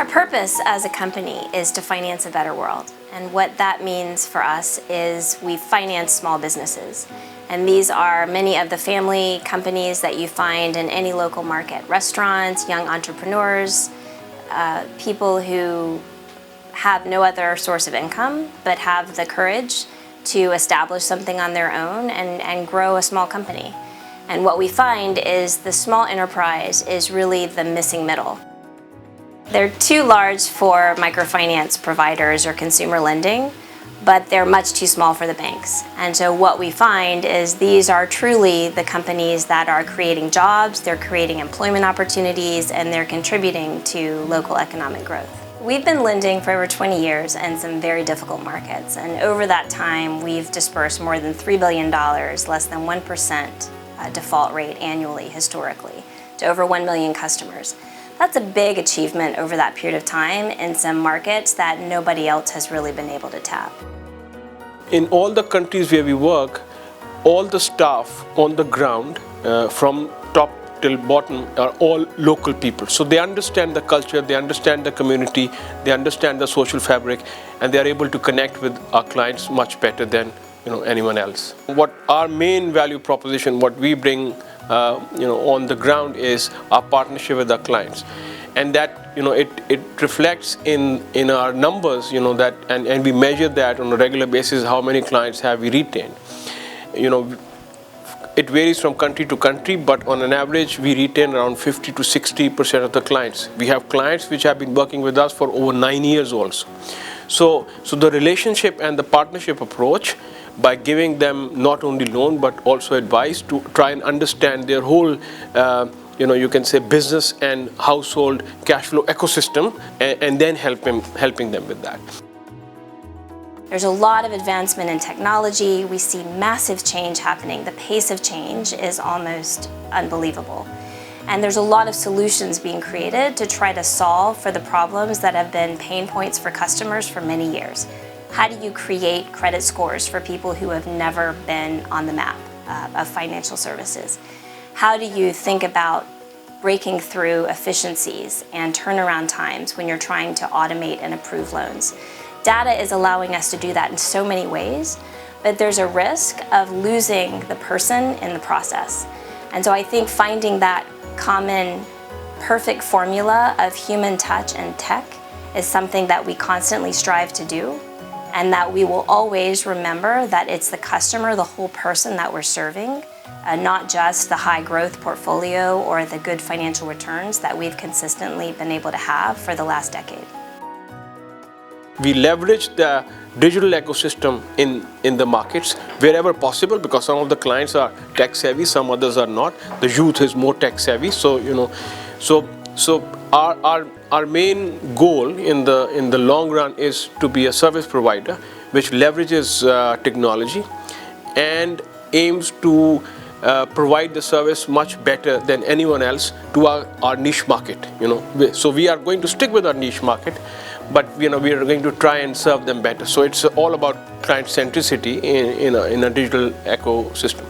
purpose as a company is to finance a better world. And what that means for us is we finance small businesses. And these are many of the family companies that you find in any local market. Restaurants, young entrepreneurs, people who have no other source of income but have the courage to establish something on their own and grow a small company. And what we find is the small enterprise is really the missing middle. They're too large for microfinance providers or consumer lending, but they're much too small for the banks. And so what we find is these are truly the companies that are creating jobs, they're creating employment opportunities, and they're contributing to local economic growth. We've been lending for over 20 years in some very difficult markets, and over that time we've dispersed more than $3 billion, less than 1% default rate annually historically, to over 1 million customers. That's a big achievement over that period of time in some markets that nobody else has really been able to tap. In all the countries where we work, all the staff on the ground, from top till bottom, are all local people. So they understand the culture, they understand the community, they understand the social fabric, and they are able to connect with our clients much better than anyone else. What our main value proposition, what we bring on the ground, is our partnership with our clients, and that it reflects in our numbers, that and we measure that on a regular basis. How many clients have we retained? It varies from country to country, but on an average we retain around 50 to 60% of the clients. We have clients which have been working with us for over 9 years also. So the relationship and the partnership approach, by giving them not only loan but also advice to try and understand their whole you can say business and household cash flow ecosystem, and then helping them with that. There's a lot of advancement in technology. We see massive change happening. The pace of change is almost unbelievable. And there's a lot of solutions being created to try to solve for the problems that have been pain points for customers for many years. How do you create credit scores for people who have never been on the map of financial services? How do you think about breaking through efficiencies and turnaround times when you're trying to automate and approve loans? Data is allowing us to do that in so many ways, but there's a risk of losing the person in the process. And so I think finding that common perfect formula of human touch and tech is something that we constantly strive to do, and that we will always remember that it's the customer, the whole person that we're serving, not just the high growth portfolio or the good financial returns that we've consistently been able to have for the last decade. We leverage the digital ecosystem in the markets wherever possible, because some of the clients are tech savvy, some others are not. The youth is more tech savvy, so our main goal in the long run is to be a service provider which leverages technology and aims to provide the service much better than anyone else to our niche market. So we are going to stick with our niche market, but we are going to try and serve them better. So it's all about client centricity in a digital ecosystem.